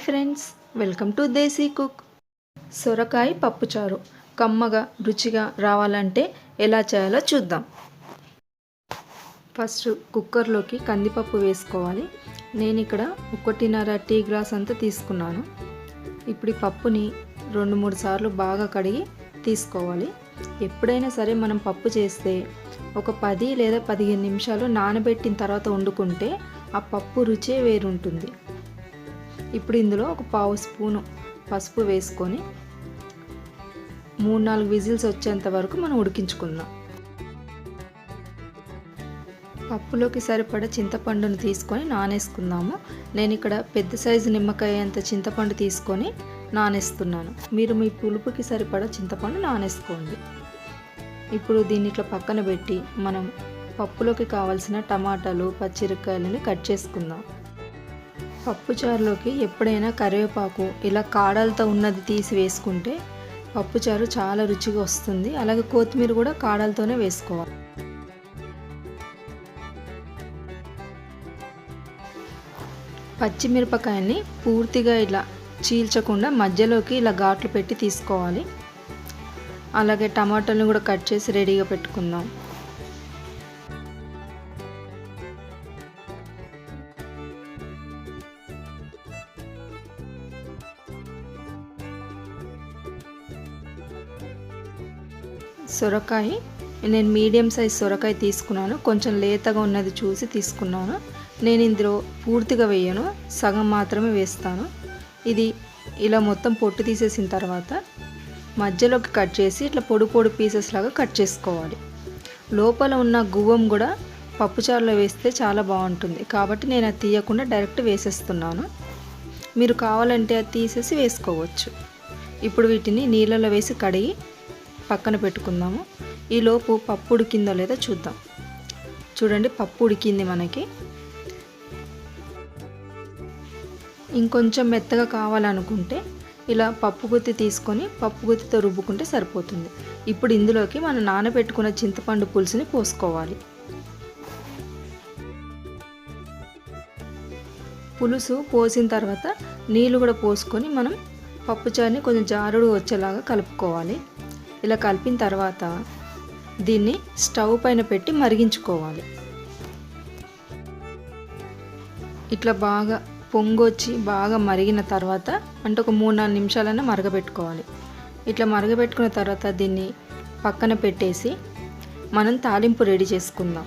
Hi friends, welcome to desi cook. సొరకాయ పప్పుచారు కమ్మగా రుచిగా రావాలంటే ఎలా చేయాలో చూద్దాం. ఫస్ట్ కుక్కర్లోకి కందిపప్పు వేసుకోవాలి. నేను ఇక్కడ 1.5 టీ గ్లాస్ అంతా తీసుకున్నాను. ఇప్పుడు ఈ పప్పుని 2-3 సార్లు బాగా కడిగి తీసుకోవాలి. ఎప్పుడైనా సరే మనం పప్పు చేస్తే ఒక 10 లేదా 15 నిమిషాలు నానబెట్టిన తర్వాత వండుకుంటే ఆ పప్పు రుచే వేరుంటుంది. ఇప్పుడు ఇందులో ఒక 1/2 స్పూను పసుపు వేసుకొని 3-4 విజిల్స్ వచ్చేంత వరకు మనం ఉడికించుకుందాం. పప్పులోకి సరిపడా చింతపండును తీసుకొని నానేసుకుందాము. నేను ఇక్కడ పెద్ద సైజు నిమ్మకాయ అంత చింతపండు తీసుకొని నానేస్తున్నాను. మీరు మీ పులుపుకి సరిపడా చింతపండు నానేసుకోండి. ఇప్పుడు దీన్ని ఇట్లా పక్కన పెట్టి మనం పప్పులోకి కావాల్సిన టమాటాలు పచ్చిమిరపకాయలని కట్ చేసుకుందాం. పప్పుచారులోకి ఎప్పుడైనా కరివేపాకు ఇలా కాడలతో ఉన్నది తీసి వేసుకుంటే పప్పుచారు చాలా రుచిగా వస్తుంది. అలాగే కొత్తిమీర కూడా కాడలతోనే వేసుకోవాలి. పచ్చిమిరపకాయని పూర్తిగా ఇలా చీల్చకుండా మధ్యలోకి ఇలా ఘాట్లు పెట్టి తీసుకోవాలి. అలాగే టమాటాలను కూడా కట్ చేసి రెడీగా పెట్టుకుందాం. సొరకాయ నేను మీడియం సైజ్ సొరకాయ తీసుకున్నాను. కొంచెం లేతగా ఉన్నది చూసి తీసుకున్నాను. నేను ఇందులో పూర్తిగా వేయను, సగం మాత్రమే వేస్తాను. ఇది ఇలా మొత్తం పొట్టు తీసేసిన తర్వాత మధ్యలోకి కట్ చేసి ఇట్లా పొడి పొడి పీసెస్ లాగా కట్ చేసుకోవాలి. లోపల ఉన్న గువ్వం కూడా పప్పుచారులో వేస్తే చాలా బాగుంటుంది. కాబట్టి నేను అది తీయకుండా డైరెక్ట్ వేసేస్తున్నాను. మీరు కావాలంటే అది తీసేసి వేసుకోవచ్చు. ఇప్పుడు వీటిని నీళ్ళలో వేసి కడిగి పక్కన పెట్టుకుందాము. ఈలోపు పప్పు ఉడికిందో లేదో చూద్దాం. చూడండి, పప్పు ఉడికింది మనకి. ఇంకొంచెం మెత్తగా కావాలనుకుంటే ఇలా పప్పు గుత్తి తీసుకొని పప్పు గుత్తితో రుబ్బుకుంటే సరిపోతుంది. ఇప్పుడు ఇందులోకి మనం నానబెట్టుకున్న చింతపండు పులుసుని పోసుకోవాలి. పులుసు పోసిన తర్వాత నీళ్ళు కూడా పోసుకొని మనం పప్పుచారుని కొంచెం జారుడు వచ్చేలాగా కలుపుకోవాలి. ఇలా కలిపిన తర్వాత దీన్ని స్టవ్ పైన పెట్టి మరిగించుకోవాలి. ఇట్లా బాగా పొంగొచ్చి బాగా మరిగిన తర్వాత అంటే ఒక 3-4 నిమిషాలైనా మరగబెట్టుకోవాలి. ఇట్లా మరగబెట్టుకున్న తర్వాత దీన్ని పక్కన పెట్టేసి మనం తాలింపు రెడీ చేసుకుందాం.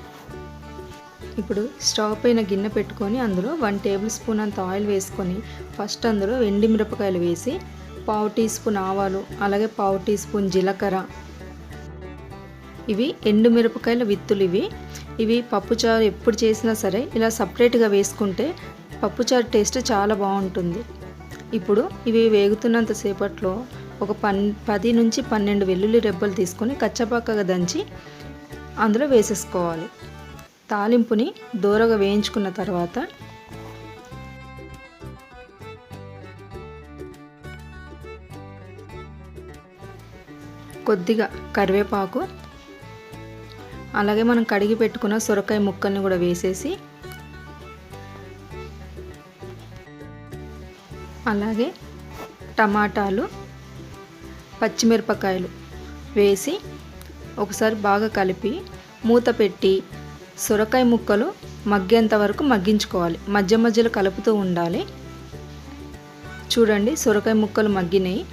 ఇప్పుడు స్టవ్ పైన గిన్నె పెట్టుకొని అందులో 1 టేబుల్ స్పూన్ అంత ఆయిల్ వేసుకొని ఫస్ట్ అందులో ఎండుమిరపకాయలు వేసి 1/2 టీ స్పూన్ ఆవాలు అలాగే 1/2 టీ స్పూన్ జీలకర్ర. ఇవి ఎండుమిరపకాయల విత్తులు. ఇవి పప్పుచారు ఎప్పుడు చేసినా సరే ఇలా సపరేట్గా వేసుకుంటే పప్పుచారు టేస్ట్ చాలా బాగుంటుంది. ఇప్పుడు ఇవి వేగుతున్నంత సేపట్లో ఒక 10 నుంచి 12 వెల్లుల్లి రెబ్బలు తీసుకొని కచ్చపక్కగా దంచి అందులో వేసేసుకోవాలి. తాలింపుని దోరగా వేయించుకున్న తర్వాత కొద్దిగా కరివేపాకు అలాగే మనం కడిగి పెట్టుకున్న సొరకాయ ముక్కల్ని కూడా వేసేసి అలాగే టమాటాలు పచ్చిమిరపకాయలు వేసి ఒకసారి బాగా కలిపి మూత పెట్టి సొరకాయ ముక్కలు మగ్గేంత వరకు మగ్గించుకోవాలి. మధ్య మధ్యలో కలుపుతూ ఉండాలి. చూడండి, సొరకాయ ముక్కలు మగ్గినాయి.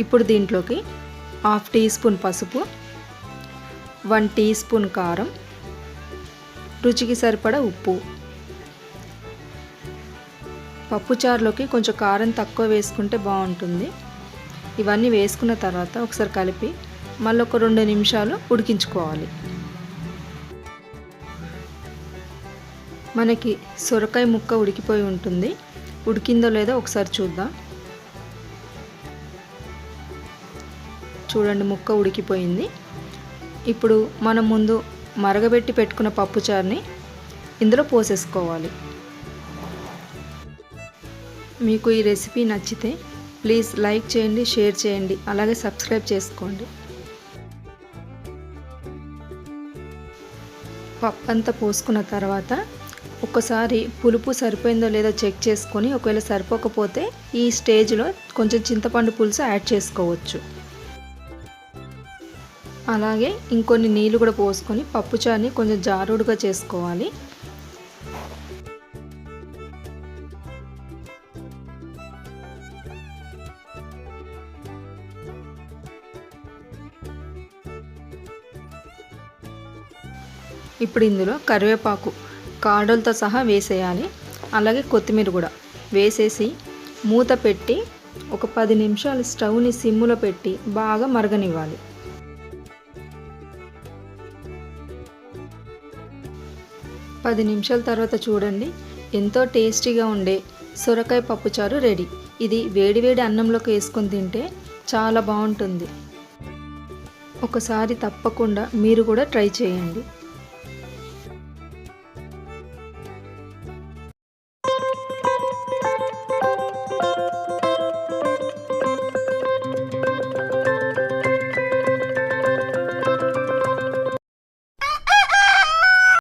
ఇప్పుడు దీంట్లోకి 1/2 టీ స్పూన్ పసుపు, 1 టీ స్పూన్ కారం, రుచికి సరిపడా ఉప్పు. పప్పుచారులోకి కొంచెం కారం తక్కువ వేసుకుంటే బాగుంటుంది. ఇవన్నీ వేసుకున్న తర్వాత ఒకసారి కలిపి మళ్ళీ ఒక 2 నిమిషాలు ఉడికించుకోవాలి. మనకి సొరకాయ ముక్క ఉడికిపోయి ఉంటుంది. ఉడికిందో లేదో ఒకసారి చూద్దాం. చూడండి, ముక్క ఉడికిపోయింది. ఇప్పుడు మనం ముందు మరగబెట్టి పెట్టుకున్న పప్పుచారుని ఇందులో పోసేసుకోవాలి. మీకు ఈ రెసిపీ నచ్చితే ప్లీజ్ లైక్ చేయండి, షేర్ చేయండి, అలాగే సబ్స్క్రైబ్ చేసుకోండి. పప్పు అంతా పోసుకున్న తర్వాత ఒకసారి పులుపు సరిపోయిందో లేదో చెక్ చేసుకొని ఒకవేళ సరిపోకపోతే ఈ స్టేజ్లో కొంచెం చింతపండు పులుసు యాడ్ చేసుకోవచ్చు. అలాగే ఇంకొన్ని నీళ్ళు కూడా పోసుకొని పప్పుచారుని కొంచెం జారుడుగా చేసుకోవాలి. ఇప్పుడు ఇందులో కరివేపాకు కాడలతో సహా వేసేయాలి. అలాగే కొత్తిమీర కూడా వేసేసి మూత పెట్టి ఒక 10 నిమిషాలు స్టవ్ని సిమ్లో పెట్టి బాగా మరగనివ్వాలి. పది నిమిషాల తర్వాత చూడండి, ఎంతో టేస్టీగా ఉండే సొరకాయ పప్పుచారు రెడీ. ఇది వేడివేడి అన్నంలోకి వేసుకొని తింటే చాలా బాగుంటుంది. ఒకసారి తప్పకుండా మీరు కూడా ట్రై చేయండి.